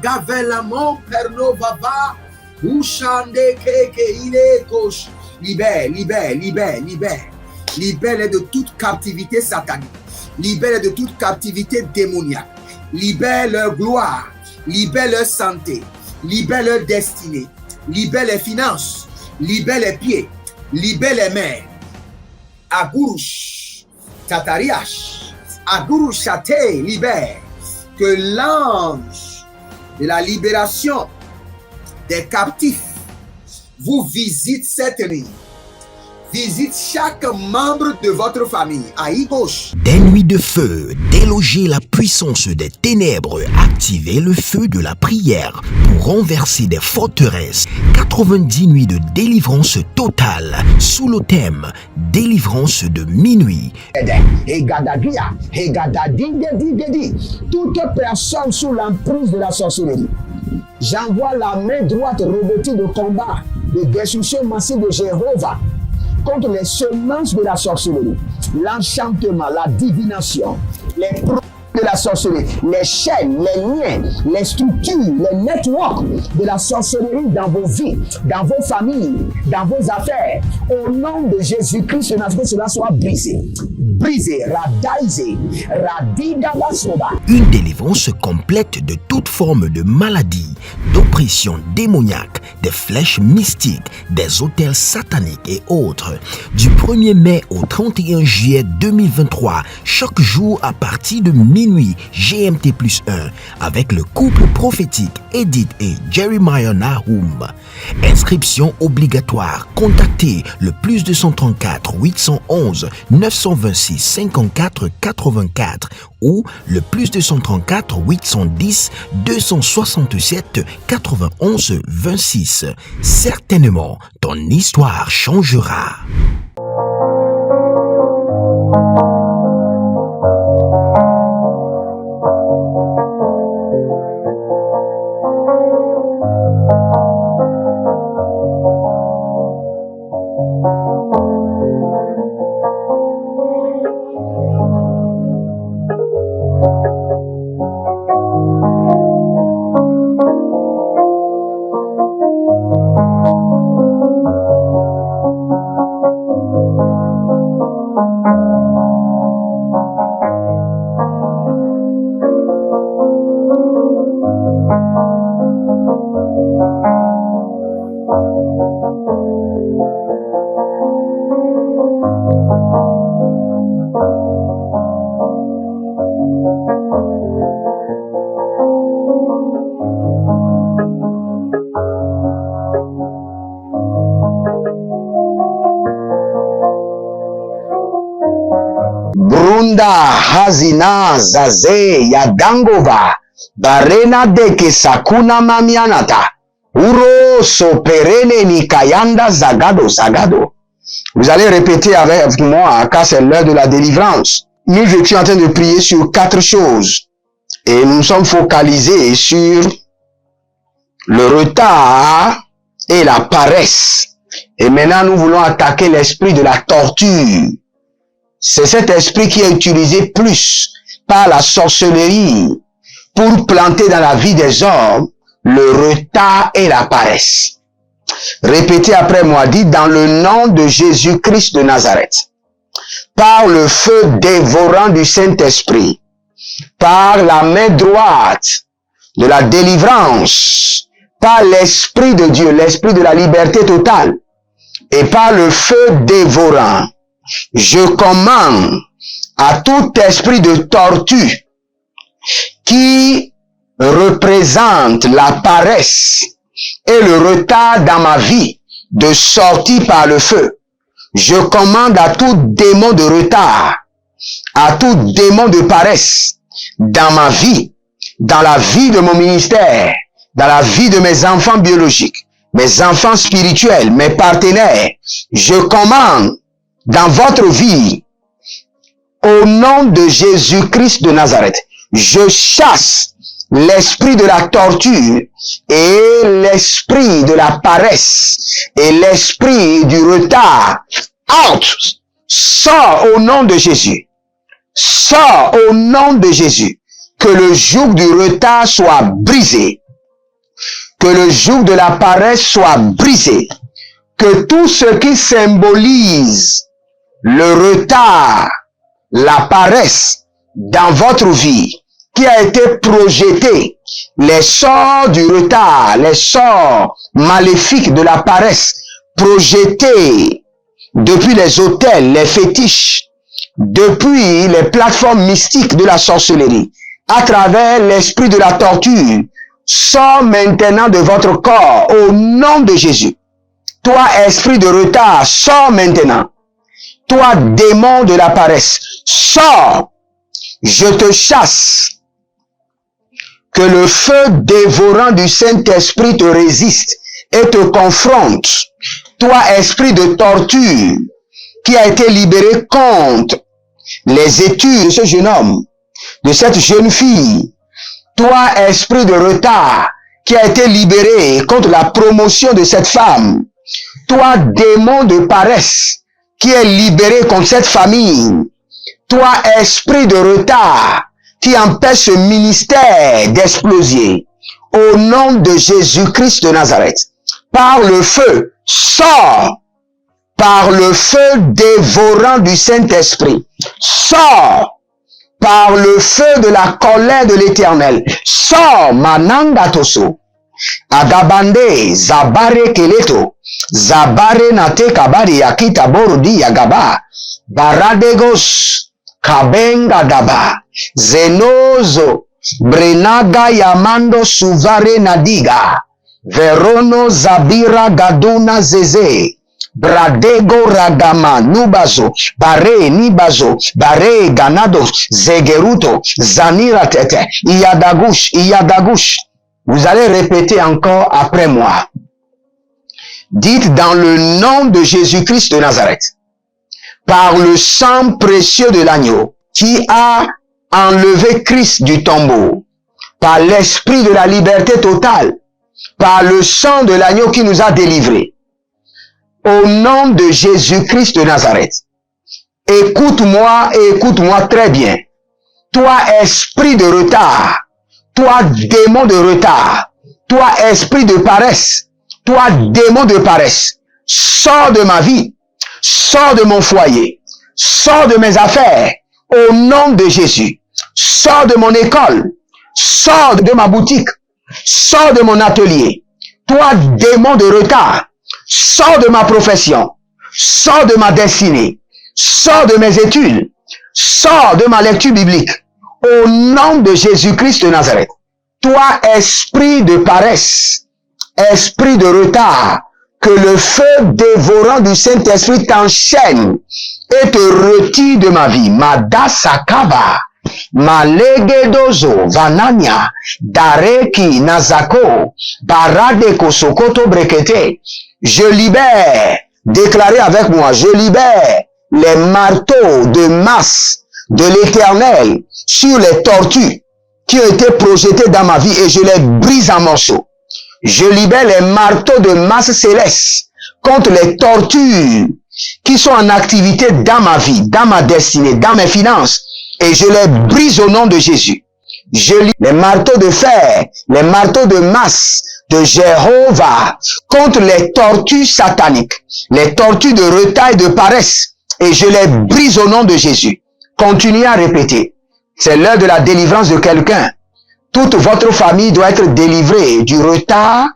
Gavelamo pernovava. Ushande keke ile kosh. Libère, libère, libère, libère. Libère de toute captivité satanique. Libère de toute captivité démoniaque. Libère leur gloire. Libère leur santé. Libère leur destinée. Libère les finances. Libère les pieds. Libère les mains. Agurush. Tatariash. Agurush Chate. Libère. Que l'ange de la libération des captifs vous visite cette nuit. Visite chaque membre de votre famille. Aïe gauche. Des nuits de feu, déloger la puissance des ténèbres, activer le feu de la prière pour renverser des forteresses. 90 nuits de délivrance totale sous le thème délivrance de minuit. Toute personne sous l'emprise de la sorcellerie, j'envoie la main droite revêtue de combat, de destruction massive de Jéhovah contre les semences de la sorcellerie, l'enchantement, la divination, les produits de la sorcellerie, les chaînes, les liens, les structures, les networks de la sorcellerie dans vos vies, dans vos familles, dans vos affaires. Au nom de Jésus-Christ, que cela soit brisé. Brisé, radaisé, radidabasoba. Une délivrance complète de toute forme de maladie, d'oppression démoniaque, des flèches mystiques, des hôtels sataniques et autres. Du 1er mai au 31 juillet 2023, chaque jour à partir de minuit GMT+1, avec le couple prophétique Edith et Jeremiah Nahum. Inscription obligatoire. Contactez le +234 811 926 54 84 ou le +234 810 267 91 26. Certainement, ton histoire changera. Brunda hazina zaze yadangova barena deke sakuna mamianata uro soperene nikayanda zagado zagado. Vous allez répéter avec moi car c'est l'heure de la délivrance. Nous étions en train de prier sur 4 choses et nous sommes focalisés sur le retard et la paresse. Et maintenant nous voulons attaquer l'esprit de la torture. C'est cet esprit qui est utilisé plus par la sorcellerie pour planter dans la vie des hommes le retard et la paresse. Répétez après moi, dites dans le nom de Jésus-Christ de Nazareth, par le feu dévorant du Saint-Esprit, par la main droite de la délivrance, par l'Esprit de Dieu, l'Esprit de la liberté totale, et par le feu dévorant, je commande à tout esprit de torture qui représente la paresse et le retard dans ma vie de sortir par le feu. Je commande à tout démon de retard, à tout démon de paresse dans ma vie, dans la vie de mon ministère, dans la vie de mes enfants biologiques, mes enfants spirituels, mes partenaires. Je commande dans votre vie, au nom de Jésus-Christ de Nazareth, je chasse l'esprit de la torture et l'esprit de la paresse et l'esprit du retard. Out! Sors au nom de Jésus. Sors au nom de Jésus. Que le joug du retard soit brisé. que le joug de la paresse soit brisé, que tout ce qui symbolise le retard, la paresse dans votre vie, qui a été projeté, les sorts du retard, les sorts maléfiques de la paresse, projetés depuis les autels, les fétiches, depuis les plateformes mystiques de la sorcellerie, à travers l'esprit de la torture, sort maintenant de votre corps au nom de Jésus. Toi, esprit de retard, sors maintenant. Toi, démon de la paresse, sors. Je te chasse. Que le feu dévorant du Saint-Esprit te résiste et te confronte. Toi, esprit de torture, qui a été libéré contre les études de ce jeune homme, de cette jeune fille. Toi, esprit de retard, qui a été libéré contre la promotion de cette femme. Toi, démon de paresse, qui est libéré contre cette famille. Toi, esprit de retard, qui empêche ce ministère d'exploser. Au nom de Jésus-Christ de Nazareth, par le feu, sors. Par le feu dévorant du Saint-Esprit, sors. Par le feu de la colère de l'Éternel, sors. Mananda toso. Agabande, zabare keleto, zabare nate kabari yakita borodi yagaba, baradegos, kabenga daba, zenozo, brenaga yamando suvare nadiga, verono zabira gaduna zeze, bradego ragama nubazo, bare nibazo, bare ganado, zegeruto, zanira tete, iyadagush. Vous allez répéter encore après moi. Dites dans le nom de Jésus-Christ de Nazareth, par le sang précieux de l'agneau qui a enlevé Christ du tombeau, par l'esprit de la liberté totale, par le sang de l'agneau qui nous a délivrés, au nom de Jésus-Christ de Nazareth, écoute-moi et écoute-moi très bien. Toi, esprit de retard, toi, démon de retard, toi, esprit de paresse, toi, démon de paresse, sors de ma vie, sors de mon foyer, sors de mes affaires, au nom de Jésus, sors de mon école, sors de ma boutique, sors de mon atelier, toi, démon de retard, sors de ma profession, sors de ma destinée, sors de mes études, sors de ma lecture biblique, au nom de Jésus-Christ de Nazareth. Toi, esprit de paresse, esprit de retard, que le feu dévorant du Saint-Esprit t'enchaîne et te retire de ma vie. Madasakaba, Malegedozo, Vanania, Dareki, Nazako, Baradeko, Sokoto, Brekete. Je libère, déclarez avec moi, je libère les marteaux de masse de l'Éternel sur les tortues qui ont été projetées dans ma vie et je les brise en morceaux. Je libère les marteaux de masse céleste contre les tortures qui sont en activité dans ma vie, dans ma destinée, dans mes finances et je les brise au nom de Jésus. Je libère les marteaux de fer, les marteaux de masse de Jéhovah contre les tortues sataniques, les tortues de retard et de paresse et je les brise au nom de Jésus. Continuez à répéter. C'est l'heure de la délivrance de quelqu'un. Toute votre famille doit être délivrée du retard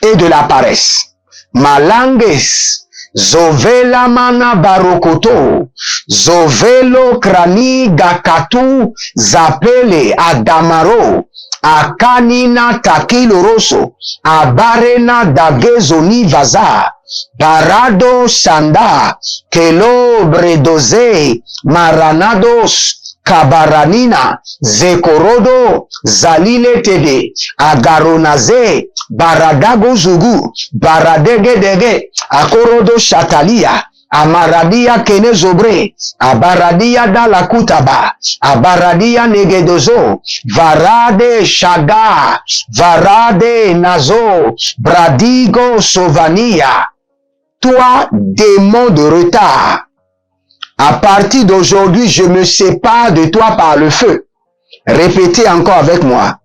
et de la paresse. Malanges, Zovela mana barokoto, Zovelo krani gakatu, Zapele adamaro, Akanina takiloroso, Abarena dagezoni vaza, Barado sanda, Kelo bredoze, Maranados, Kabaranina, Zekorodo, Zalile Tede, Agaronaze, Baradago Zugu, Baradegedege, Akorodo Shatalia, Amaradia Kenezobre, Abaradia Dalakutaba, Abaradia Negedozo, Varade Shaga, Varade Nazo, Bradigo Sovania. Toi, démon de retard, à partir d'aujourd'hui, je me sépare de toi par le feu. Répétez encore avec moi.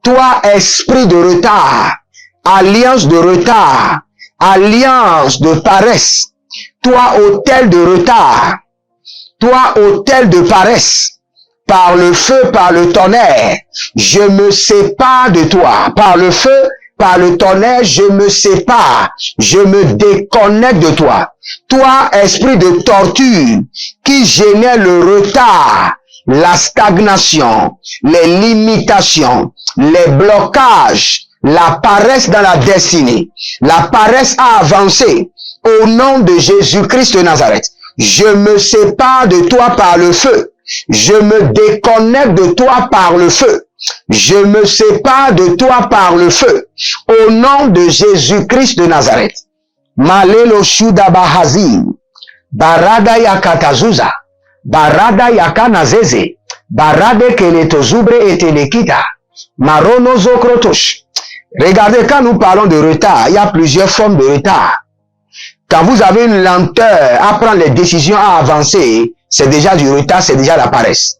Toi, esprit de retard, alliance de retard, alliance de paresse, toi autel de retard, toi autel de paresse, par le feu, par le tonnerre, je me sépare de toi. Par le feu, par le tonnerre, je me sépare, je me déconnecte de toi. Toi, esprit de torture, qui génère le retard, la stagnation, les limitations, les blocages, la paresse dans la destinée, la paresse à avancer, au nom de Jésus-Christ de Nazareth, je me sépare de toi par le feu. Je me déconnecte de toi par le feu. Je me sépare de toi par le feu. Au nom de Jésus-Christ de Nazareth. Malelo shuda bahazi. Barada yakatazuza. Barada yakanazeze. Barade keletozubre et telekita. Marono zokrotosh. Regardez, quand nous parlons de retard, il y a plusieurs formes de retard. Quand vous avez une lenteur à prendre les décisions, à avancer, c'est déjà du retard, c'est déjà la paresse.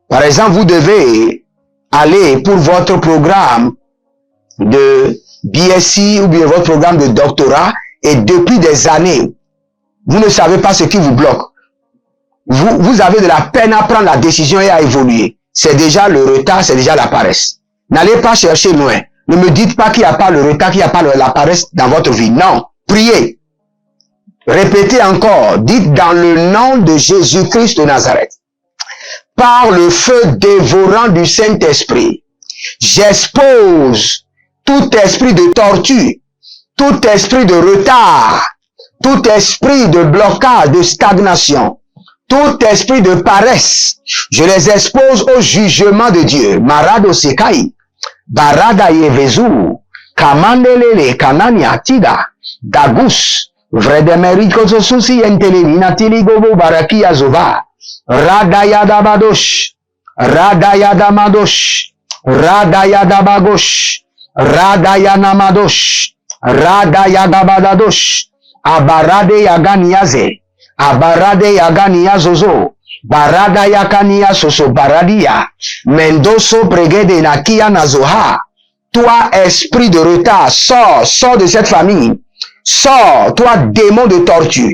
Par exemple, vous devez aller pour votre programme de BSc ou bien votre programme de doctorat et depuis des années, vous ne savez pas ce qui vous bloque. Vous avez de la peine à prendre la décision et à évoluer. C'est déjà le retard, c'est déjà la paresse. N'allez pas chercher loin. Ne me dites pas qu'il n'y a pas le retard, qu'il n'y a pas la paresse dans votre vie. Non. Priez. Répétez encore. Dites dans le nom de Jésus-Christ de Nazareth. Par le feu dévorant du Saint-Esprit, j'expose tout esprit de torture, tout esprit de retard, tout esprit de blocage, de stagnation, tout esprit de paresse. Je les expose au jugement de Dieu. Marado Sekai, Barada Yevezu, Kamandelele, Kanania Tida, Dagus, Vredemeriko Zosusi Entelemina Tiligobo Baraki Azova, Radayadabadosh, Radayadamadosh, Radayadabagosh, Radayanamadosh, Radayagabadadosh, Abarade Yaganiaze, Abarade Yaganiazozo, Barada Yakania Soso Baradia, Mendoso Pregede Nakia Nazoha. Toi, esprit de retard, sors de cette famille. Sors, toi, démon de torture.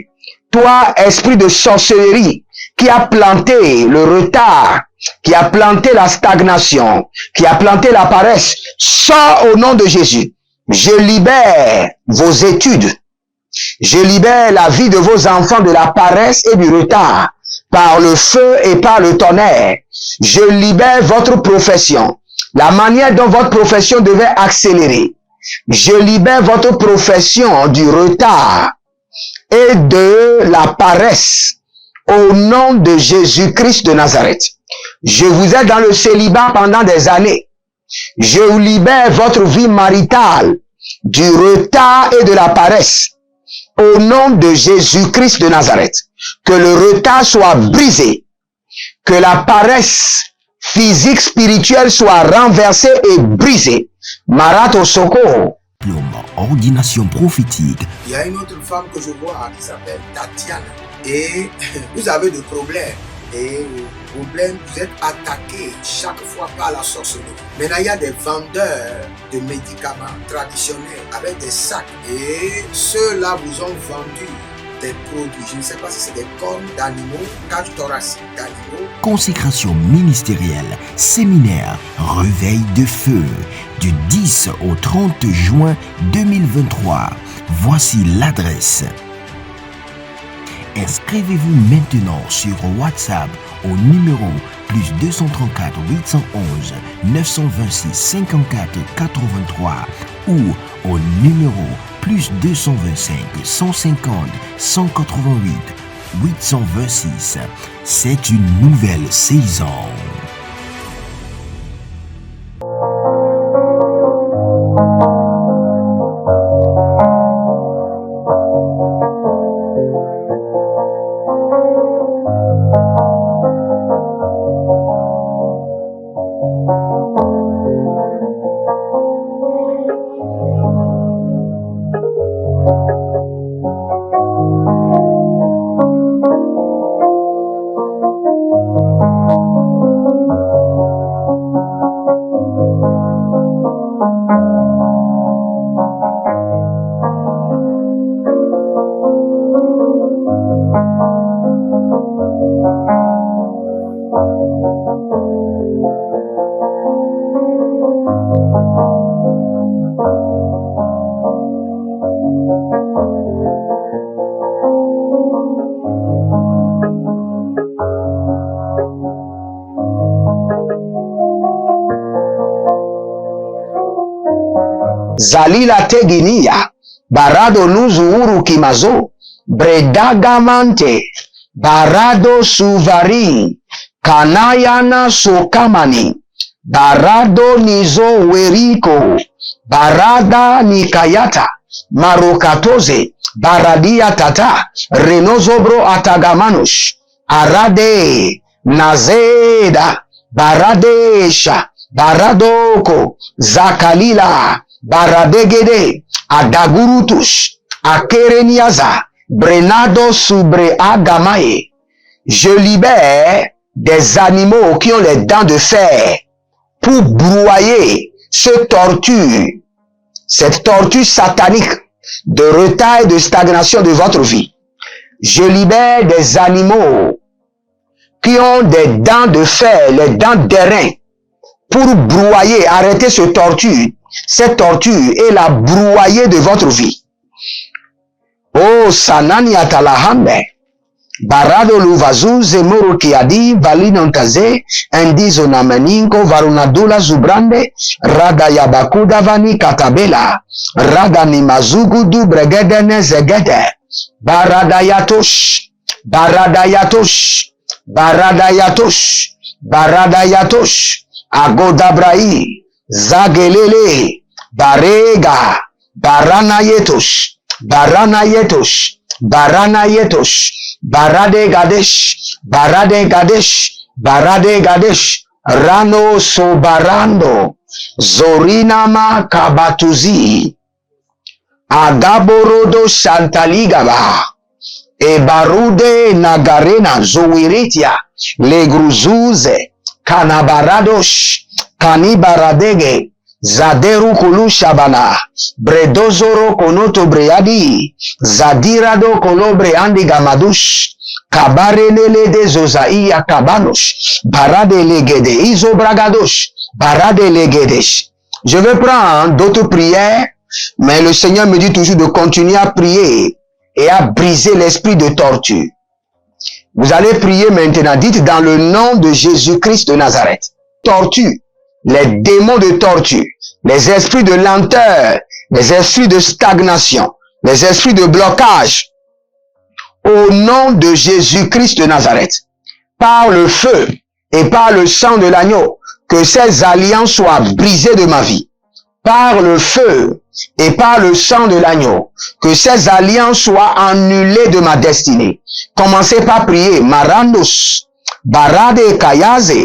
Toi, esprit de sorcellerie, qui a planté le retard, qui a planté la stagnation, qui a planté la paresse. Sors au nom de Jésus. Je libère vos études. Je libère la vie de vos enfants de la paresse et du retard, par le feu et par le tonnerre. Je libère votre profession, la manière dont votre profession devait accélérer. Je libère votre profession du retard et de la paresse au nom de Jésus-Christ de Nazareth. Je vous ai dans le célibat pendant des années. Je vous libère votre vie maritale du retard et de la paresse au nom de Jésus-Christ de Nazareth. Que le retard soit brisé, que la paresse physique, spirituelle soit renversée et brisée. Marato Soko. Ordination prophétique. Il y a une autre femme que je vois qui s'appelle Tatiana. Et vous avez des problèmes. Et problème, vous êtes attaqué chaque fois par la sorcellerie. Maintenant, il y a des vendeurs de médicaments traditionnels avec des sacs. Et ceux-là vous ont vendu des produits. Je ne sais pas si c'est des cornes d'animaux, cage thoracique d'animaux. Consécration ministérielle, séminaire, réveil de feu, du 10 au 30 juin 2023. Voici l'adresse. Inscrivez-vous maintenant sur WhatsApp au numéro plus 234 811 926 54 83 ou au numéro plus 225 150 188 826. C'est une nouvelle saison. Zalila teginia, barado luzu uru kimazo, bredagamante, barado suvari, kanayana sokamani, barado nizo weriko, barada nikayata, marokatoze, baradia tata, renozobro atagamanush, arade, nazeda, baradesha, baradoko, zakalila, baradegede, adagurutush, akereniaza, brenado subre agamae. Je libère des animaux qui ont les dents de fer pour broyer cette tortue satanique de retard et de stagnation de votre vie. Je libère des animaux qui ont des dents de fer, les dents d'airain, pour broyer, arrêter cette tortue et la broyer de votre vie. Oh, sanani atalahambe, barado luvazu zemoro kiadi, valinontaze, endizo nameninko, varunadula zubrande, rada yabakuda vani katabela, rada ni mazugudu bregedene zegede, baradayatosh, baradayatosh, baradayatosh, baradayatosh, agodabrai, zagelele, barega, baranayetosh, baranayetosh, baranayetosh, barade gadesh, barade gadesh, barade gadesh, rano sobarando, zorinama kabatuzi, agaborodo santaligaba, e barude nagarena zoiritia, legruzuze, kanabaradosh, kanibaradege, zaderu kulu shabana, bredozoro konoto breadi, zadirado kolobre andi gamadush, kabarenele de zozaia kabanush, barade legede, izobragadosh, barade legedesh. Je vais prendre d'autres prières, mais le Seigneur me dit toujours de continuer à prier et à briser l'esprit de torture. Vous allez prier maintenant, dites dans le nom de Jésus-Christ de Nazareth. Torture, les démons de torture, les esprits de lenteur, les esprits de stagnation, les esprits de blocage, au nom de Jésus-Christ de Nazareth, par le feu et par le sang de l'agneau, que ces alliances soient brisées de ma vie. Par le feu et par le sang de l'agneau, que ces alliances soient annulées de ma destinée. Commencez par prier. Marandos, barade kayaze,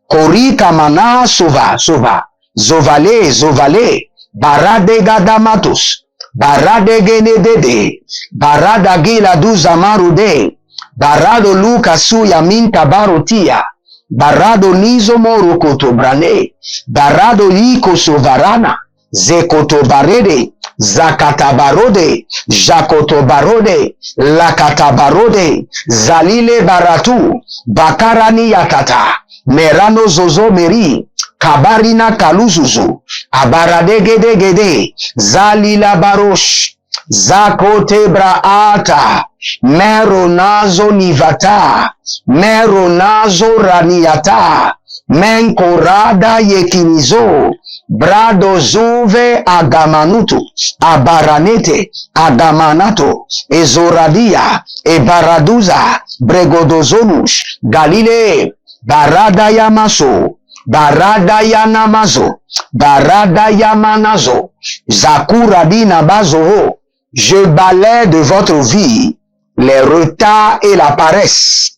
kori kamana sova, sova, zovale, zovale, barade gadamatos, barade genedede, barada gila duzamarude, barado luka suya minta barotia, barado nizo moro kotobrane, barado liko sovarana, zekoto barede, zakata barode, jakoto barode, lakata barode, zalile baratu, bakarani yakata, merano zozo meri, kabarina kaluzuzu, abaradegede gede, zalila barosh, zakote braata, meronazo nivata, meronazo raniata, menkorada yekinizo, brado zuve agamanutu, abaranete, agamanato, ezoradia, ebaraduza, bregodozonush, galile, barada yamaso, barada yanamazo, barada yamanazo, zakuradina bazo. Je balaie de votre vie les retards et la paresse.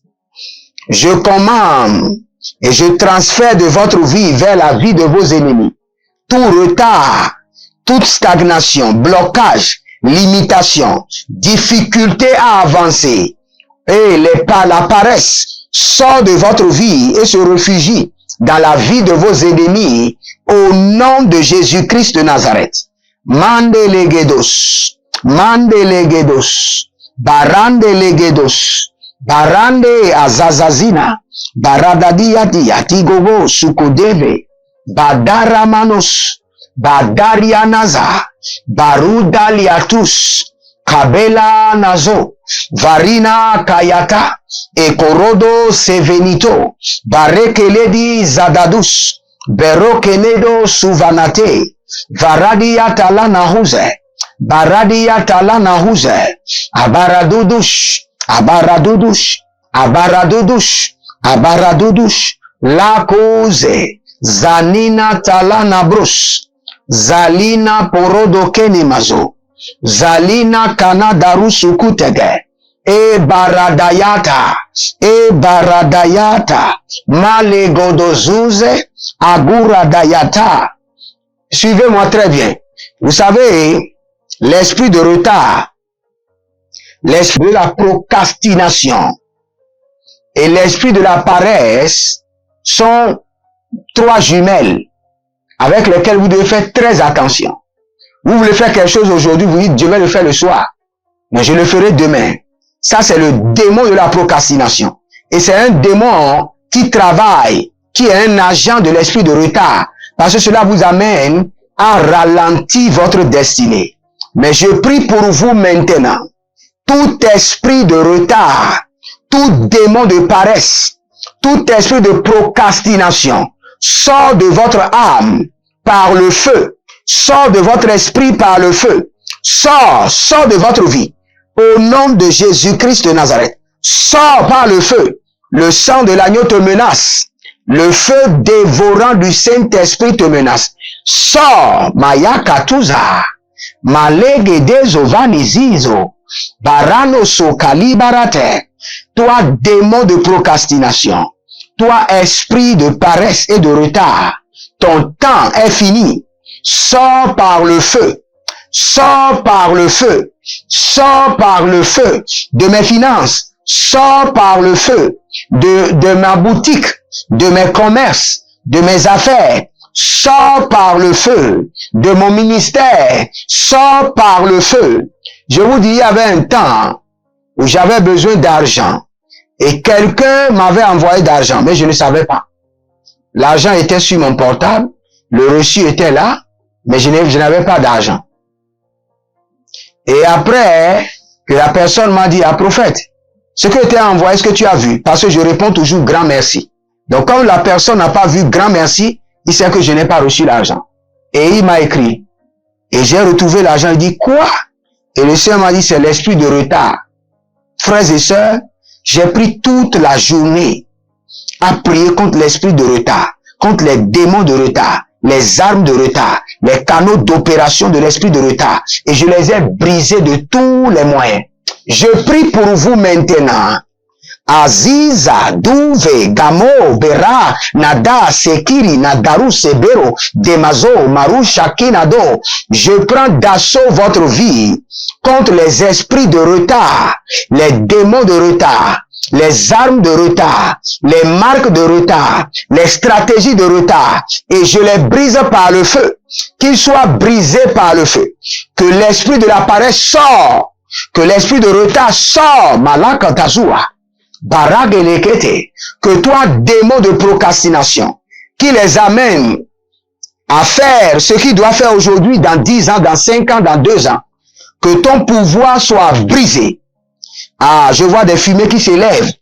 Je commande et je transfère de votre vie vers la vie de vos ennemis. Tout retard, toute stagnation, blocage, limitation, difficulté à avancer et la paresse sort de votre vie et se réfugie dans la vie de vos ennemis au nom de Jésus-Christ de Nazareth. Mande legedos, mande legedos, barande legedos, barande azazazina, baradadia diatigogo sukodeve, badaramanos, badarianaza, barudaliatus, kabela nazo, varina kayata, ekorodo sevenito, barekeledi zadadus, berokenedo suvanate, Varadia talana huze. Baradia talana huze. Abaradudush. Abaradudush. Abaradudush. Abaradudush. La cause. Zanina talana brus. Zalina porodo kenimazo. Zalina kanadaru sukutege. E baradayata. E baradayata. Malegodozuze. Aguradayata. Suivez-moi très bien. Vous savez, l'esprit de retard, l'esprit de la procrastination et l'esprit de la paresse sont trois jumelles avec lesquelles vous devez faire très attention. Vous voulez faire quelque chose aujourd'hui, vous dites, je vais le faire le soir, mais je le ferai demain. Ça, c'est le démon de la procrastination. Et c'est un démon qui travaille, qui est un agent de l'esprit de retard, parce que cela vous amène à ralentir votre destinée. Mais je prie pour vous maintenant. Tout esprit de retard, tout démon de paresse, tout esprit de procrastination, sort de votre âme par le feu, sort de votre esprit par le feu, sort de votre vie. Au nom de Jésus-Christ de Nazareth, sors par le feu. Le sang de l'agneau te menace. Le feu dévorant du Saint-Esprit te menace. Sors, Maya Katuza, Malegedezo Vanizizo, Barano Sokali Barate. Toi, démon de procrastination, toi, esprit de paresse et de retard, ton temps est fini. Sors par le feu. Sors par le feu. Sors par le feu de mes finances. Sors par le feu de ma boutique, de mes commerces, de mes affaires. Sors par le feu de mon ministère. Sors par le feu. Je vous dis, il y avait un temps où j'avais besoin d'argent et quelqu'un m'avait envoyé d'argent, mais je ne savais pas. L'argent était sur mon portable, le reçu était là, mais je n'avais pas d'argent. Et après que la personne m'a dit, ah prophète, ce que tu as envoyé, est-ce que tu as vu? Parce que je réponds toujours grand merci. Donc comme la personne n'a pas vu grand merci, il sait que je n'ai pas reçu l'argent. Et il m'a écrit. Et j'ai retrouvé l'argent, il dit quoi? Et le Seigneur m'a dit, c'est l'esprit de retard. Frères et sœurs, j'ai pris toute la journée à prier contre l'esprit de retard, contre les démons de retard, les armes de retard, les canaux d'opération de l'esprit de retard. Et je les ai brisés de tous les moyens. Je prie pour vous maintenant. Aziza, Douve, Gamo, Bera, Nada, Sekiri, Nadaru, Sebero, Demazo, Maru, Shakinado. Je prends d'assaut votre vie contre les esprits de retard, les démons de retard, les armes de retard, les marques de retard, les stratégies de retard, et je les brise par le feu. Qu'ils soient brisés par le feu. Que l'esprit de la paresse sort. Que l'esprit de retard sort. Malakantazua. Baragelekete. Que toi, démon de procrastination, qui les amène à faire ce qu'ils doivent faire aujourd'hui, dans 10 ans, dans 5 ans, dans 2 ans. Que ton pouvoir soit brisé. Ah, je vois des fumées qui s'élèvent.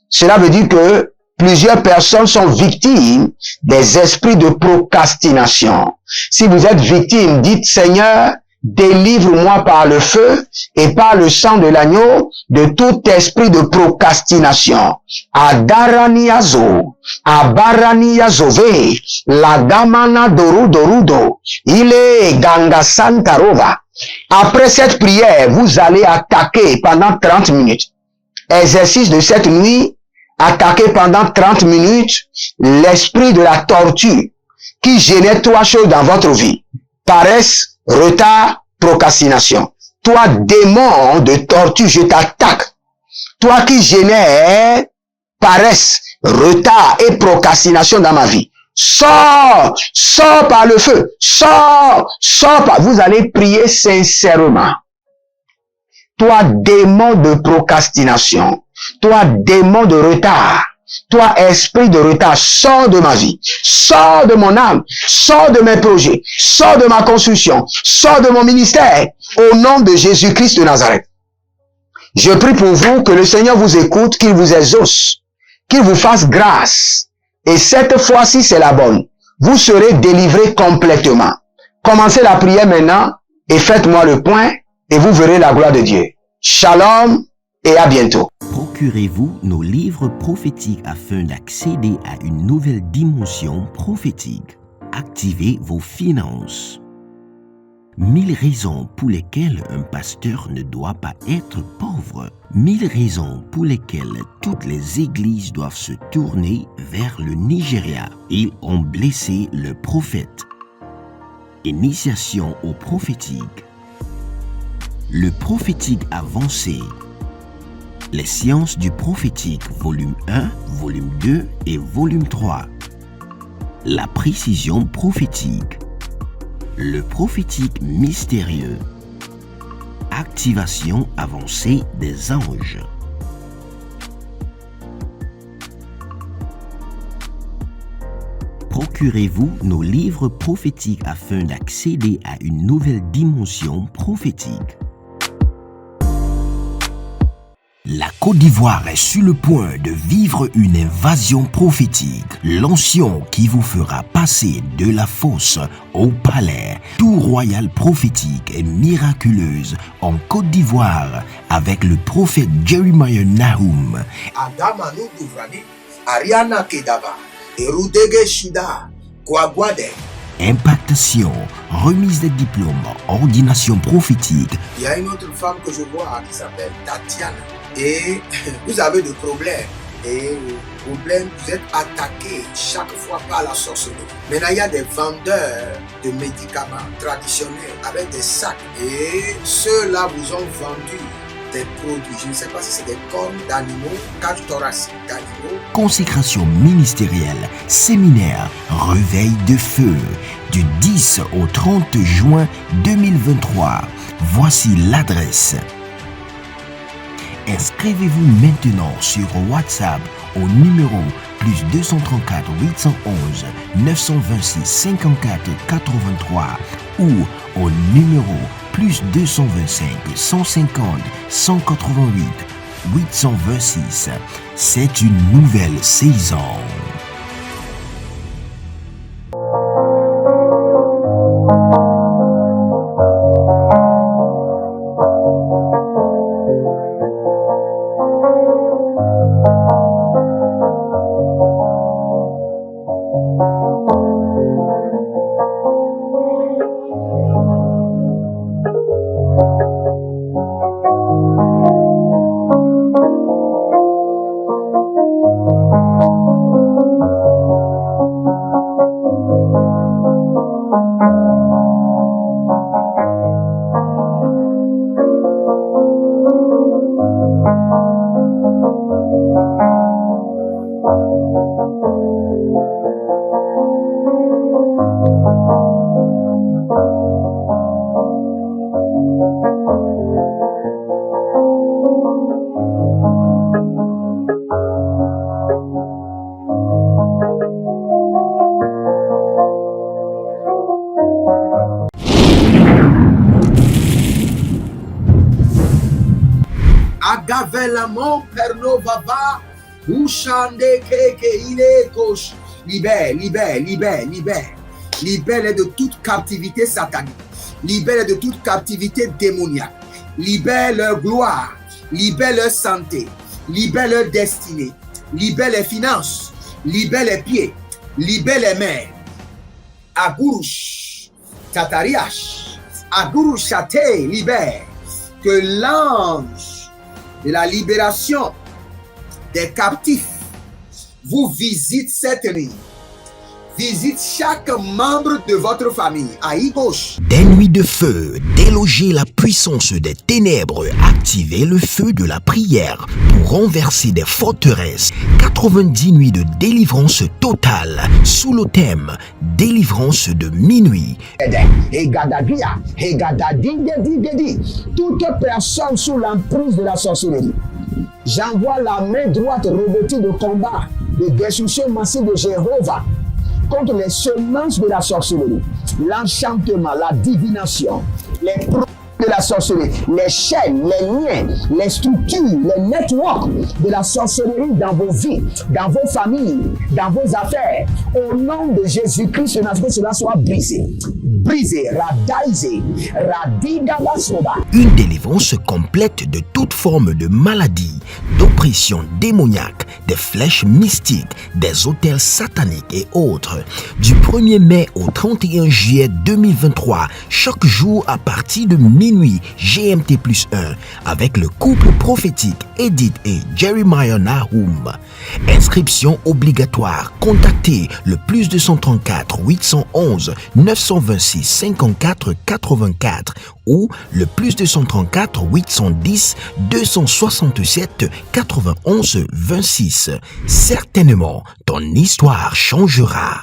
Cela veut dire que plusieurs personnes sont victimes des esprits de procrastination. Si vous êtes victime, dites Seigneur, délivre-moi par le feu et par le sang de l'agneau de tout esprit de procrastination. Adaraniazo, Abaraniazove, Lagamana Dorudo, il est Ganga Santarova. Après cette prière, vous allez attaquer pendant 30 minutes. Exercice de cette nuit, attaquer pendant 30 minutes l'esprit de la torture qui gênait 3 choses dans votre vie. Paresse, retard, procrastination. Toi, démon de torture, je t'attaque. Toi qui gênais paresse, retard et procrastination dans ma vie. Sors par le feu, sors par, vous allez prier sincèrement. Toi, démon de procrastination, toi, démon de retard, toi, esprit de retard, sors de ma vie, sors de mon âme, sors de mes projets, sors de ma construction, sors de mon ministère, au nom de Jésus-Christ de Nazareth. Je prie pour vous que le Seigneur vous écoute, qu'il vous exauce, qu'il vous fasse grâce. Et cette fois-ci, c'est la bonne. Vous serez délivrés complètement. Commencez la prière maintenant et faites-moi le point et vous verrez la gloire de Dieu. Shalom et à bientôt. Procurez-vous nos livres prophétiques afin d'accéder à une nouvelle dimension prophétique. Activez vos finances. 1000 raisons pour lesquelles un pasteur ne doit pas être pauvre. 1000 raisons pour lesquelles toutes les églises doivent se tourner vers le Nigeria. Ils ont blessé le prophète. Initiation au prophétique. Le prophétique avancé. Les sciences du prophétique, volume 1, volume 2 et volume 3. La précision prophétique. Le prophétique mystérieux. Activation avancée des anges. Procurez-vous nos livres prophétiques afin d'accéder à une nouvelle dimension prophétique. La Côte d'Ivoire est sur le point de vivre une invasion prophétique, l'onction qui vous fera passer de la fosse au palais, tout royal prophétique et miraculeuse en Côte d'Ivoire avec le prophète Jeremiah Nahum. Adamanu Duvrani, Ariana Kedaba, Erudege Shuda, Kwagwade. Impactation, remise des diplômes, ordination prophétique. Il y a une autre femme que je vois qui s'appelle Tatiana. Et vous avez des problèmes. Et problème, vous êtes attaqué chaque fois par la sorcellerie. Maintenant, il y a des vendeurs de médicaments traditionnels avec des sacs. Et ceux-là vous ont vendu des produits. Je ne sais pas si c'est des cornes d'animaux, cage thoracique d'animaux. Consécration ministérielle, séminaire, réveil de feu, du 10 au 30 juin 2023. Voici l'adresse. Inscrivez-vous maintenant sur WhatsApp au numéro plus 234 811 926 54 83 ou au numéro plus 225 150 188 826. C'est une nouvelle saison. Agavelamon perno baba, Ushande keke ile kosh. Libère, libère, libère, libère. Libère de toute captivité satanique. Libère de toute captivité démoniaque. Libère leur gloire. Libère leur santé. Libère leur destinée. Libère les finances. Libère les pieds. Libère les mains. Agurush, Tatariash, Agurush Chate, libère. Que l'ange de la libération des captifs vous visite cette nuit. Visite chaque membre de votre famille. À gauche. Des nuits de feu, déloger la puissance des ténèbres, activer le feu de la prière pour renverser des forteresses. 90 nuits de délivrance totale sous le thème délivrance de minuit. Toute personne sous l'emprise de la sorcellerie, j'envoie la main droite revêtue de combat, de destruction massive de Jéhovah contre les semences de la sorcellerie, l'enchantement, la divination, les produits de la sorcellerie, les chaînes, les liens, les structures, les networks de la sorcellerie dans vos vies, dans vos familles, dans vos affaires. Au nom de Jésus-Christ, que cela soit brisé. brisé, radaisé, radidabasoba. Une délivrance complète de toute forme de maladie, d'oppression démoniaque, des flèches mystiques, des hôtels sataniques et autres. Du 1er mai au 31 juillet 2023, chaque jour à partir de minuit GMT+1, avec le couple prophétique Edith et Jeremiah Nahum. Inscription obligatoire. Contactez le +234 811 926 54 84 ou le +234 810 267 91 26. Certainement, ton histoire changera.